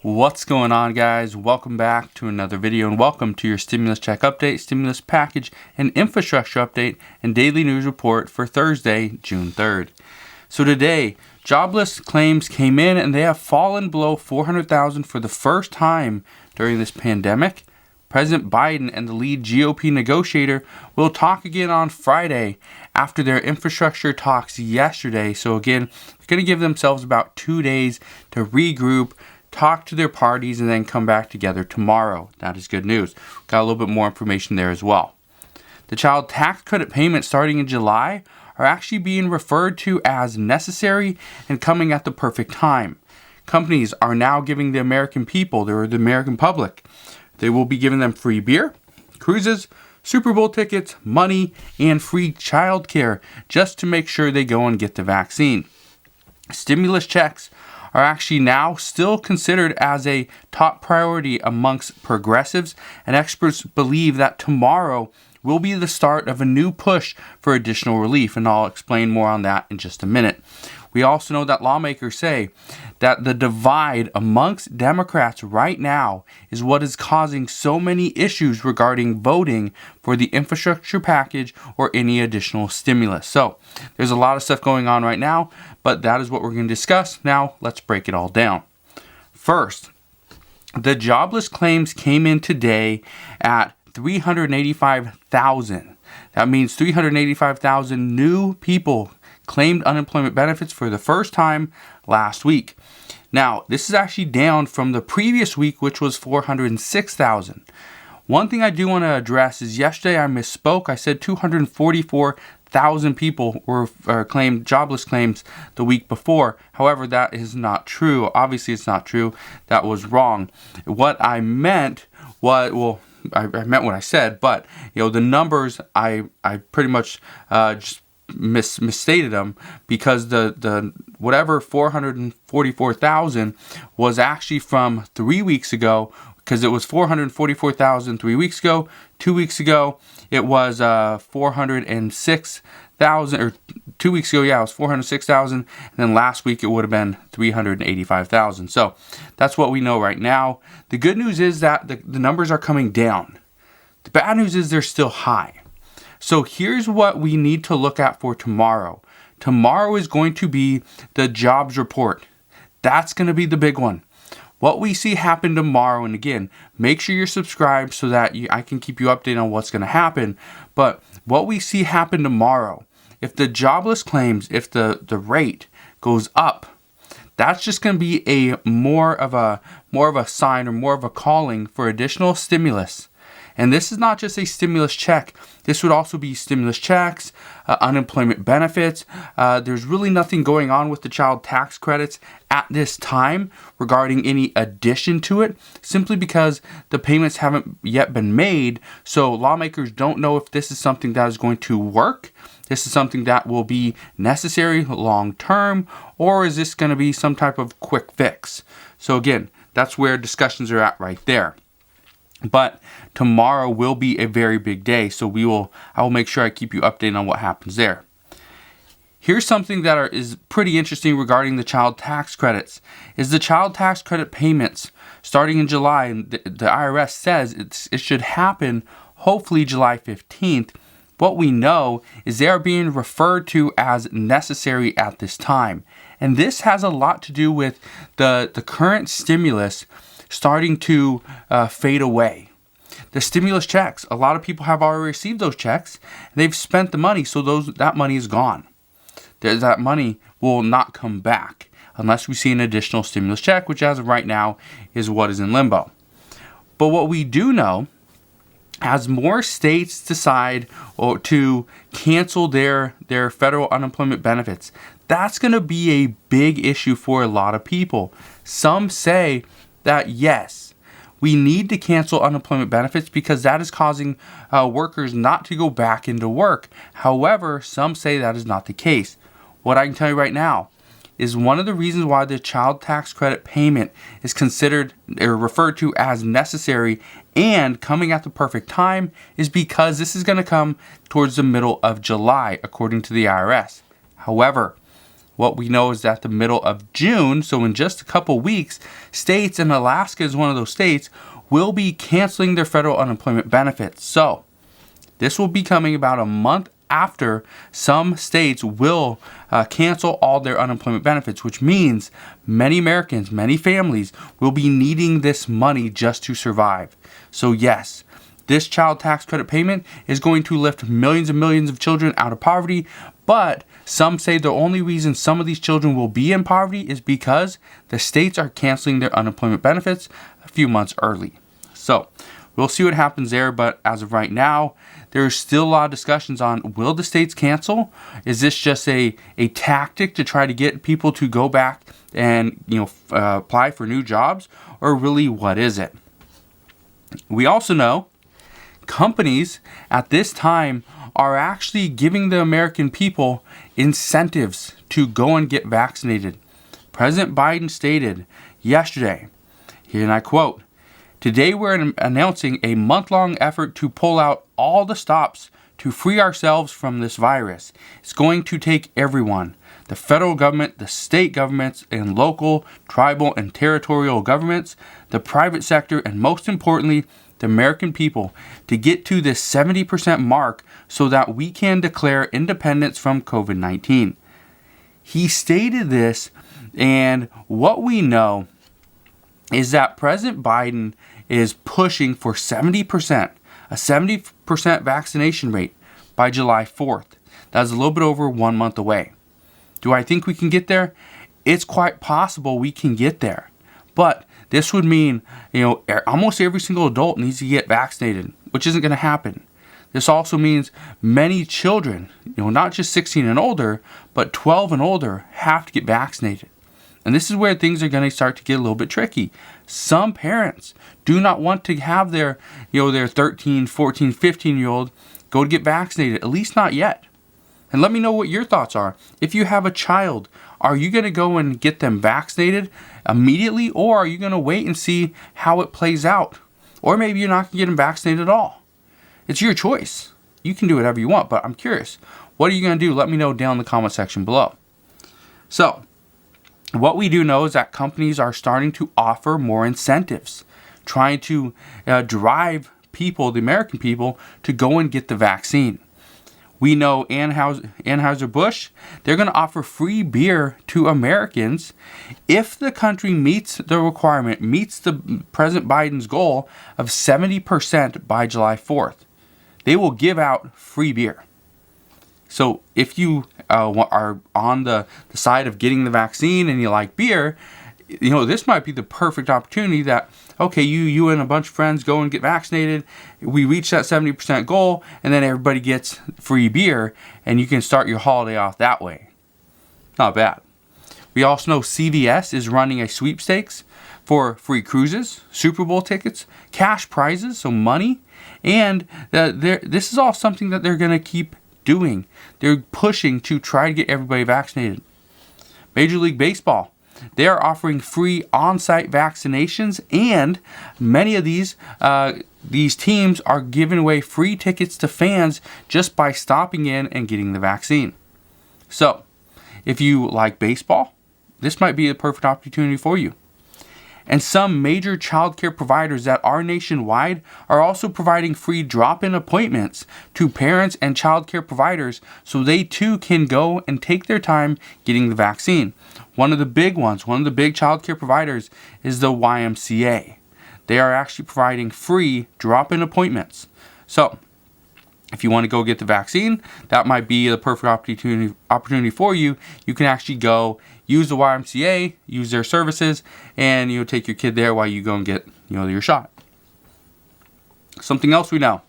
What's going on, guys? Welcome back to another video, and welcome to your stimulus check update, stimulus package, and infrastructure update and daily news report for Thursday, June 3rd. So today, jobless claims came in and they have fallen below 400,000 for the first time during this pandemic. President Biden and the lead GOP negotiator will talk again on Friday after their infrastructure talks yesterday. So again, they're going to give themselves about 2 days to regroup, talk to their parties, and then come back together tomorrow. That is good news. Got a little bit more information there as well. The child tax credit payments starting in July are actually being referred to as necessary and coming at the perfect time. Companies are now giving the American people, the American public, they will be giving them free beer, cruises, Super Bowl tickets, money, and free childcare just to make sure they go and get the vaccine. Stimulus checks are actually now still considered as a top priority amongst progressives, and experts believe that tomorrow will be the start of a new push for additional relief, and I'll explain more on that in just a minute. We also know that lawmakers say that the divide amongst Democrats right now is what is causing so many issues regarding voting for the infrastructure package or any additional stimulus. So there's a lot of stuff going on right now, but that is what we're going to discuss. Now let's break it all down. First, the jobless claims came in today at 385,000. That means 385,000 new people claimed unemployment benefits for the first time last week. Now, this is actually down from the previous week, which was 406,000. One thing I do want to address is yesterday I misspoke. I said 244,000 people were claimed jobless claims the week before. However, that is not true. Obviously, it's not true. That was wrong. What I meant was, I meant what I said, but the numbers I pretty much just misstated them, because the whatever 444,000 was actually from 3 weeks ago, because it was 444,000 3 weeks ago. 2 weeks ago it was 406,000, or 2 weeks ago, it was 406,000, and then last week it would have been 385,000. So that's what we know right now. The good news is that the numbers are coming down. The bad news is they're still high. So here's what we need to look at for tomorrow. Tomorrow is going to be the jobs report. That's going to be the big one. What we see happen tomorrow, and again, make sure you're subscribed so that I can keep you updated on what's going to happen. But what we see happen tomorrow, if the jobless claims, if the rate goes up, that's just going to be a more of a sign, or more of a calling for additional stimulus. And this is not just a stimulus check. This would also be stimulus checks, unemployment benefits. There's really nothing going on with the child tax credits at this time regarding any addition to it, simply because the payments haven't yet been made. So lawmakers don't know if this is something that is going to work. This is something that will be necessary long term, or is this going to be some type of quick fix? So again, that's where discussions are at right there. But tomorrow will be a very big day, so I will make sure I keep you updated on what happens there. Here's something that is pretty interesting regarding the child tax credits. Is the child tax credit payments starting in July, and the IRS says it should happen hopefully July 15th. What we know is they are being referred to as necessary at this time. And this has a lot to do with the current stimulus starting to fade away. The stimulus checks, a lot of people have already received those checks. They've spent the money, so that money is gone. That money will not come back unless we see an additional stimulus check, which as of right now is what is in limbo. But what we do know, as more states decide to cancel their federal unemployment benefits, that's going to be a big issue for a lot of people. Some say that yes, we need to cancel unemployment benefits because that is causing workers not to go back into work. However, some say that is not the case. What I can tell you right now is one of the reasons why the child tax credit payment is considered or referred to as necessary and coming at the perfect time is because this is going to come towards the middle of July, according to the IRS. However, what we know is that the middle of June, so in just a couple weeks, states, and Alaska is one of those states, will be canceling their federal unemployment benefits. So this will be coming about a month after some states will cancel all their unemployment benefits, which means many Americans, many families will be needing this money just to survive. So yes, this child tax credit payment is going to lift millions and millions of children out of poverty, but some say the only reason some of these children will be in poverty is because the states are canceling their unemployment benefits a few months early. So we'll see what happens there, but as of right now, there's still a lot of discussions on, will the states cancel? Is this just a tactic to try to get people to go back and apply for new jobs? Or really, what is it? We also know companies at this time are actually giving the American people incentives to go and get vaccinated. President Biden stated yesterday, here and I quote, "Today we're announcing a month-long effort to pull out all the stops to free ourselves from this virus. It's going to take everyone, the federal government, the state governments, and local, tribal, and territorial governments, the private sector, and most importantly, the American people, to get to this 70% mark so that we can declare independence from COVID-19. He stated this, and what we know is that President Biden is pushing for 70%, a 70% vaccination rate by July 4th. That's a little bit over 1 month away. Do I think we can get there? It's quite possible we can get there. But this would mean, almost every single adult needs to get vaccinated, which isn't going to happen. This also means many children, not just 16 and older, but 12 and older have to get vaccinated. And this is where things are going to start to get a little bit tricky. Some parents do not want to have their 13, 14, 15-year-old go to get vaccinated, at least not yet. And let me know what your thoughts are. If you have a child, are you going to go and get them vaccinated immediately, or are you going to wait and see how it plays out? Or maybe you're not going to get them vaccinated at all. It's your choice. You can do whatever you want, but I'm curious. What are you going to do? Let me know down in the comment section below. So, what we do know is that companies are starting to offer more incentives, trying to drive people, the American people, to go and get the vaccine. We know Anheuser-Busch, they're going to offer free beer to Americans if the country meets the requirement, meets the President Biden's goal of 70% by July 4th. They will give out free beer. So if you are on the side of getting the vaccine and you like beer, this might be the perfect opportunity that, okay, you and a bunch of friends go and get vaccinated, we reach that 70% goal, and then everybody gets free beer, and you can start your holiday off that way. Not bad. We also know CVS is running a sweepstakes for free cruises, Super Bowl tickets, cash prizes, so money, and this is all something that they're going to keep doing. They're pushing to try to get everybody vaccinated. Major League Baseball, they are offering free on-site vaccinations, and many of these teams are giving away free tickets to fans just by stopping in and getting the vaccine. So, if you like baseball, this might be a perfect opportunity for you. And some major childcare providers that are nationwide are also providing free drop-in appointments to parents and childcare providers so they too can go and take their time getting the vaccine. One of the big ones, one of the big childcare providers is the YMCA. They are actually providing free drop-in appointments. So, if you want to go get the vaccine, that might be the perfect opportunity for you. You can actually go use the YMCA, use their services, and take your kid there while you go and get your shot. Something else we know.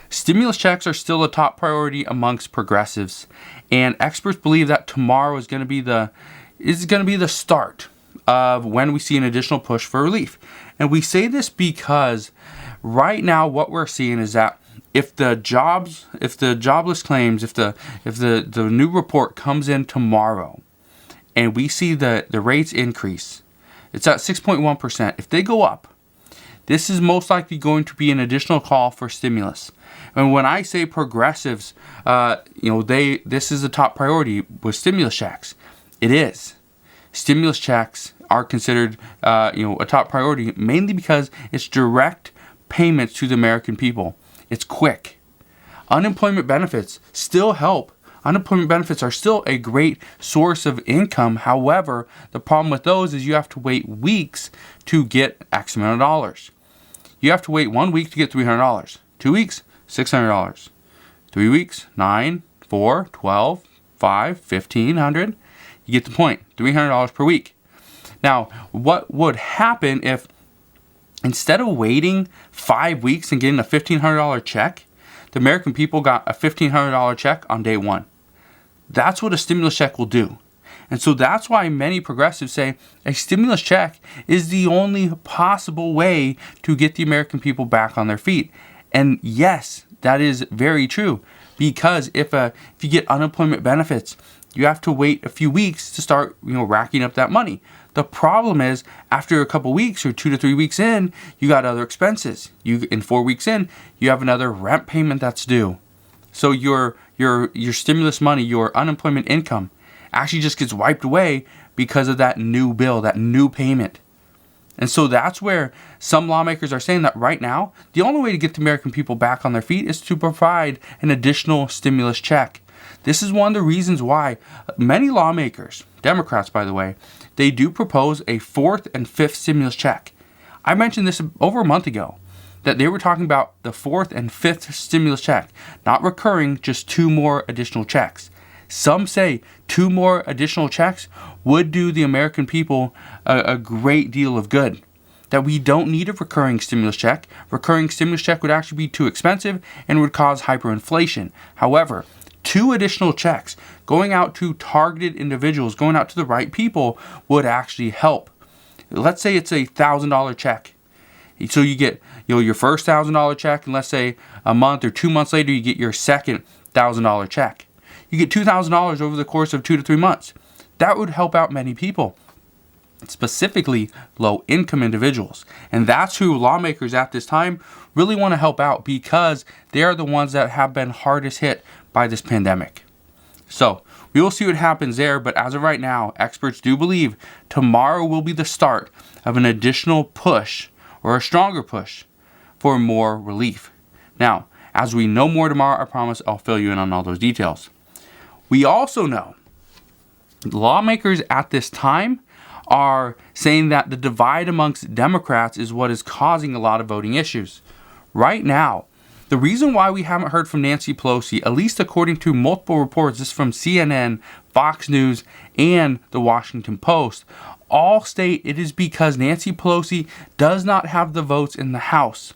Stimulus checks are still a top priority amongst progressives, and experts believe that tomorrow is going to be the start of when we see an additional push for relief. And we say this because right now what we're seeing is that if the jobless claims, if the new report comes in tomorrow, and we see the rates increase, it's at 6.1%. If they go up, this is most likely going to be an additional call for stimulus. And when I say progressives, this is a top priority with stimulus checks. It is. Stimulus checks are considered a top priority, mainly because it's direct payments to the American people. It's quick. Unemployment benefits still help. Unemployment benefits are still a great source of income. However, the problem with those is you have to wait weeks to get X amount of dollars. You have to wait 1 week to get $300. 2 weeks, $600. 3 weeks, 9, 4, 12, 5, 1,500. You get the point. $300 per week. Now, what would happen if instead of waiting 5 weeks and getting a $1,500 check, the American people got a $1,500 check on day one? That's what a stimulus check will do. And so that's why many progressives say a stimulus check is the only possible way to get the American people back on their feet. And yes, that is very true, because if you get unemployment benefits, you have to wait a few weeks to start racking up that money. The problem is after a couple weeks or 2 to 3 weeks in, you got other expenses. In 4 weeks in, you have another rent payment that's due. So your stimulus money, your unemployment income, actually just gets wiped away because of that new bill, that new payment. And so that's where some lawmakers are saying that right now, the only way to get the American people back on their feet is to provide an additional stimulus check. This is one of the reasons why many lawmakers, Democrats by the way, they do propose a 4th and 5th stimulus check. I mentioned this over a month ago, that they were talking about the 4th and 5th stimulus check, not recurring, just 2 more additional checks. Some say 2 more additional checks would do the American people a great deal of good. That we don't need a recurring stimulus check. Recurring stimulus check would actually be too expensive and would cause hyperinflation. However, 2 additional checks going out to targeted individuals, going out to the right people, would actually help. Let's say it's a $1,000 check. So you get your first $1,000 check, and let's say a month or 2 months later, you get your second $1,000 check. You get $2,000 over the course of 2 to 3 months. That would help out many people, specifically low-income individuals. And that's who lawmakers at this time really want to help out, because they are the ones that have been hardest hit by this pandemic. So we will see what happens there, but as of right now, experts do believe tomorrow will be the start of an additional push, or a stronger push, for more relief. Now, as we know more tomorrow, I promise I'll fill you in on all those details. We also know lawmakers at this time are saying that the divide amongst Democrats is what is causing a lot of voting issues. Right now, the reason why we haven't heard from Nancy Pelosi, at least according to multiple reports, this is from CNN, Fox News, and the Washington Post, all state it is because Nancy Pelosi does not have the votes in the House.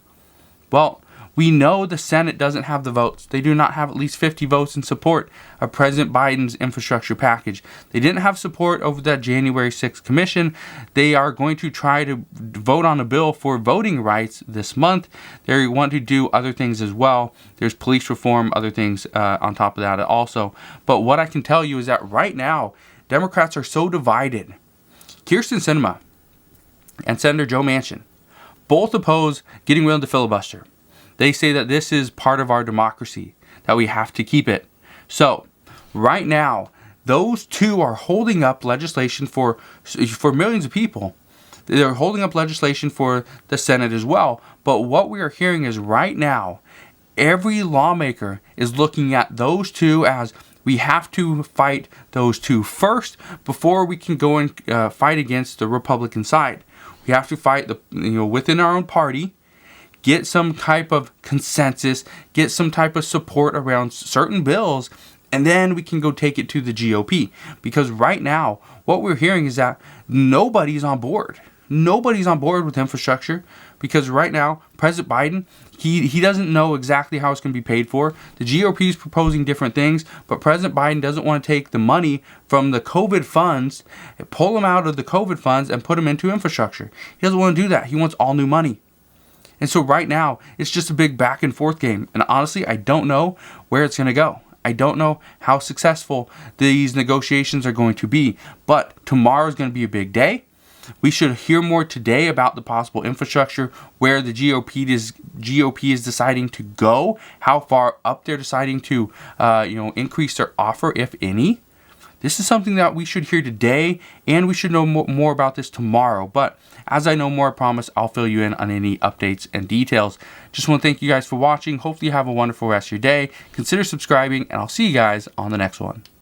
Well, we know the Senate doesn't have the votes. They do not have at least 50 votes in support of President Biden's infrastructure package. They didn't have support over that January 6th commission. They are going to try to vote on a bill for voting rights this month. They want to do other things as well. There's police reform, other things on top of that also. But what I can tell you is that right now, Democrats are so divided. Kyrsten Sinema and Senator Joe Manchin both oppose getting rid of the filibuster. They say that this is part of our democracy, that we have to keep it. So, right now, those two are holding up legislation for millions of people. They're holding up legislation for the Senate as well. But what we are hearing is right now, every lawmaker is looking at those two as we have to fight those two first before we can go and fight against the Republican side. We have to fight within our own party, get some type of consensus, get some type of support around certain bills, and then we can go take it to the GOP. Because right now, what we're hearing is that nobody's on board. Nobody's on board with infrastructure, because right now, President Biden, he doesn't know exactly how it's going to be paid for. The GOP is proposing different things, but President Biden doesn't want to take the money from the COVID funds, pull them out of the COVID funds, and put them into infrastructure. He doesn't want to do that. He wants all new money. And so right now, it's just a big back and forth game. And honestly, I don't know where it's going to go. I don't know how successful these negotiations are going to be. But tomorrow is going to be a big day. We should hear more today about the possible infrastructure, where the GOP is deciding to go, how far up they're deciding to increase their offer, if any. this is something that we should hear today, and we should know more about this tomorrow. But as I know more, I promise I'll fill you in on any updates and details. Just want to thank you guys for watching. Hopefully you have a wonderful rest of your day. Consider subscribing, and I'll see you guys on the next one.